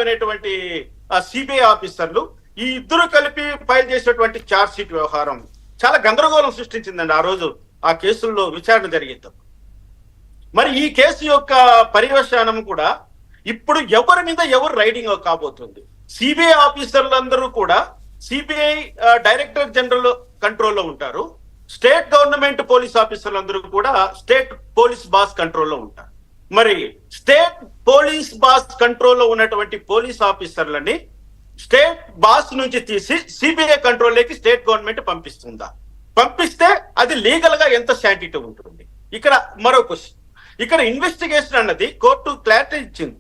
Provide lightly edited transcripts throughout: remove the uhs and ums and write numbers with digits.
అనేటువంటి సిబిఐ ఆఫీసర్లు ఈ ఇద్దరు కలిపి ఫైల్ చేసినటువంటి ఛార్జ్ షీట్ వ్యవహారం చాలా గందరగోళం సృష్టించిందండి ఆ రోజు ఆ కేసుల్లో విచారణ జరిగేది. మరి ఈ కేసు యొక్క పర్యవసానం కూడా ఇప్పుడు ఎవరి మీద ఎవరు రైడింగ్ కాబోతుంది. సిబిఐ ఆఫీసర్లందరూ కూడా సిబిఐ డైరెక్టర్ జనరల్ కంట్రోల్లో ఉంటారు. స్టేట్ గవర్నమెంట్ పోలీస్ ఆఫీసర్లందరూ కూడా స్టేట్ పోలీస్ బాస్ కంట్రోల్లో ఉంటారు. మరి స్టేట్ పోలీస్ బాస్ కంట్రోల్లో ఉన్నటువంటి పోలీస్ ఆఫీసర్లని స్టేట్ బాస్ నుంచి తీసి సిబిఐ కంట్రోల్లోకి స్టేట్ గవర్నమెంట్ పంపిస్తుందా? పంపిస్తే అది లీగల్ గా ఎంత శాంటిటీ ఉంటుంది? ఇక్కడ మరో క్వశ్చన్. ఇక్కడ ఇన్వెస్టిగేషన్ అన్నది కోర్టు క్లారిటీ ఇచ్చింది.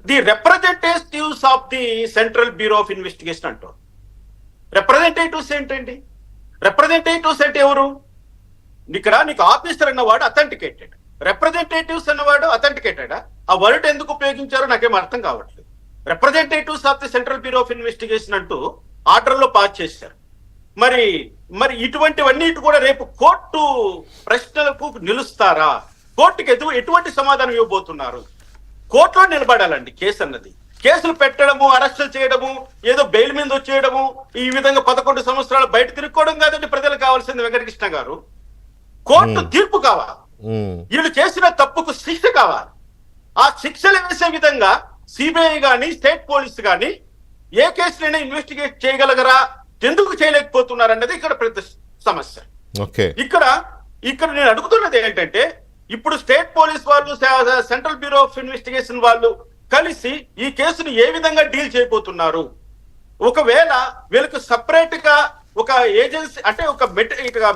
The representatives of the central bureau of investigation అంటారు. రిప్రజెంటేటివ్స్ ఏంటండి? రిప్రజెంటేటివ్స్ అంటే ఎవరు? ఇక్కడ నీకు ఆఫీసర్ అన్నవాడు అథెంటికేటెడ్, రిప్రజెంటేటివ్స్ అన్నవాడు అథెంటికేటెడా? ఆ వర్డ్ ఎందుకు ఉపయోగించారో నాకేం అర్థం కావట్లేదు. Representatives of the central bureau of investigation అంటూ ఆర్డర్ లో పాస్ చేశారు. మరి మరి ఇటువంటివన్నీ కూడా రేపు కోర్టు ప్రశ్నలకు నిలుస్తారా? కోర్టుకి ఎటువంటి సమాధానం ఇవ్వబోతున్నారు? కోర్టులో నిలబడాలండి కేసు అన్నది. కేసులు పెట్టడము, అరెస్టులు చేయడము, ఏదో బెయిల్ మీద వచ్చేయడము, ఈ విధంగా 11 సంవత్సరాలు బయట తిరుక్కోవడం కాదండి ప్రజలకు కావాల్సింది. వెంకటకృష్ణ గారు, కోర్టు తీర్పు కావాలి. వీళ్ళు చేసిన తప్పుకు శిక్ష కావాలి. ఆ శిక్షలు వేసే విధంగా సిబిఐ గాని స్టేట్ పోలీస్ గాని ఏ కేసులైనా ఇన్వెస్టిగేట్ చేయగలగరా? ఎందుకు చేయలేకపోతున్నారు అన్నది ఇక్కడ పెద్ద సమస్య. ఇక్కడ నేను అడుగుతున్నది ఏంటంటే, ఇప్పుడు స్టేట్ పోలీస్ వాళ్ళు, సెంట్రల్ బ్యూరో ఆఫ్ ఇన్వెస్టిగేషన్ వాళ్ళు కలిసి ఈ కేసును ఏ విధంగా డీల్ చేయబోతున్నారు? ఒకవేళ వీళ్ళకి సపరేట్ గా ఒక ఏజెన్సీ అంటే ఒక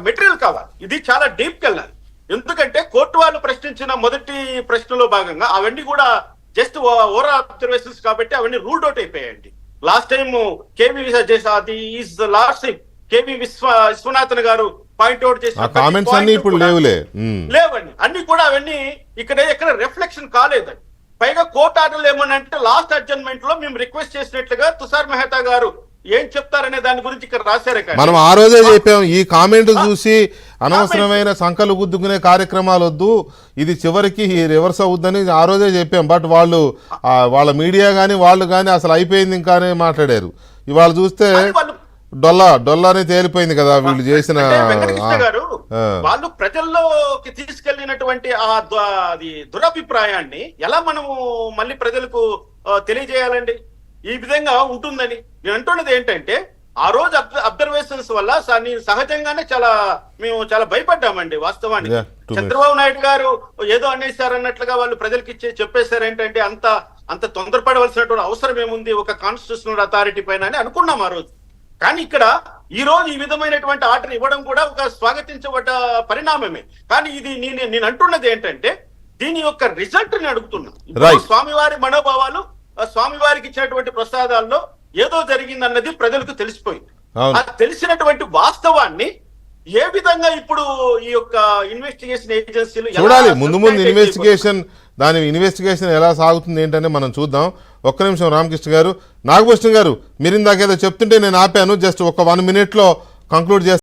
మెటీరియల్ కావాలి. ఇది చాలా డీప్ వెళ్ళాలి. ఎందుకంటే కోర్టు వాళ్ళు ప్రశ్నించిన మొదటి ప్రశ్నలో భాగంగా అవన్నీ కూడా జస్ట్ ఓవరాల్ అబ్జర్వేషన్స్ కాబట్టి అవన్నీ రూల్డ్ అవుట్ అయిపోయాయండి. లాస్ట్ టైం కేవీ విశ్వనాథన్ గారు పాయింట్అవుట్ చేసిన లేవండి. అన్ని కూడా అవన్నీ ఎక్కడ రిఫ్లెక్షన్ కాలేదండి. పైగా కోర్టు ఆర్డర్లు ఏమనంటే లాస్ట్ అడ్జర్న్మెంట్ లో మేము రిక్వెస్ట్ చేసినట్లుగా తుషార్ మెహతా గారు ఏం చెప్తారనే దాని గురించి ఇక్కడ రాశారు. మనం ఆ రోజే చెప్పాం, ఈ కామెంట్ చూసి అనవసరమైన సంకలు గుద్దుకునే కార్యక్రమాలు వద్దు, ఇది చివరికి రివర్స్ అవుద్దని ఆ రోజే చెప్పాం. బట్ వాళ్ళ మీడియా గానీ వాళ్ళు కానీ అసలు అయిపోయింది ఇంకానే మాట్లాడారు. ఇవాళ చూస్తే డొల్లానే తేలిపోయింది కదా వీళ్ళు చేసిన. గారు వాళ్ళు ప్రజల్లోకి తీసుకెళ్లినటువంటి అది దురభిప్రాయాన్ని ఎలా మనము మళ్ళీ ప్రజలకు తెలియజేయాలండి? ఈ విధంగా ఉంటుందని నేను అంటున్నది ఏంటంటే, ఆ రోజు అబ్జర్వేషన్స్ వల్ల సహజంగానే మేము చాలా భయపడ్డామండి. వాస్తవానికి చంద్రబాబు నాయుడు గారు ఏదో అనేసారన్నట్లుగా వాళ్ళు ప్రజలకి చెప్పేశారు. ఏంటంటే అంత తొందరపడవలసినటువంటి అవసరం ఏముంది ఒక కాన్స్టిట్యూషనల్ అథారిటీ పైన అని అనుకున్నాం ఆ రోజు. కానీ ఇక్కడ ఈ రోజు ఈ విధమైనటువంటి ఆర్డర్ ఇవ్వడం కూడా ఒక స్వాగతించబడ్డ పరిణామమే. కానీ ఇది నేను అంటున్నది ఏంటంటే, దీని యొక్క రిజల్ట్ ని అడుగుతున్నా. స్వామివారి మనోభావాలు, స్వామివారికి ఇచ్చినటువంటి ప్రసాదాల్లో ఏదో జరిగిందన్నది ప్రజలకు తెలిసిపోయింది. ఆ తెలిసినటువంటి వాస్తవాన్ని ఏ విధంగా ఇప్పుడు ఈ యొక్క ఇన్వెస్టిగేషన్ ఏజెన్సీలు చూడాలి. ముందు ఇన్వెస్టిగేషన్ ఎలా సాగుతుంది ఏంటనే మనం చూద్దాం. ఒక్క నిమిషం రామకృష్ణ గారు, నాగభూషణ్ గారు, మీరు ఇందాకేదో చెప్తుంటే నేను ఆపాను. జస్ట్ ఒక 1 minute లో కంక్లూడ్ చేస్తాను.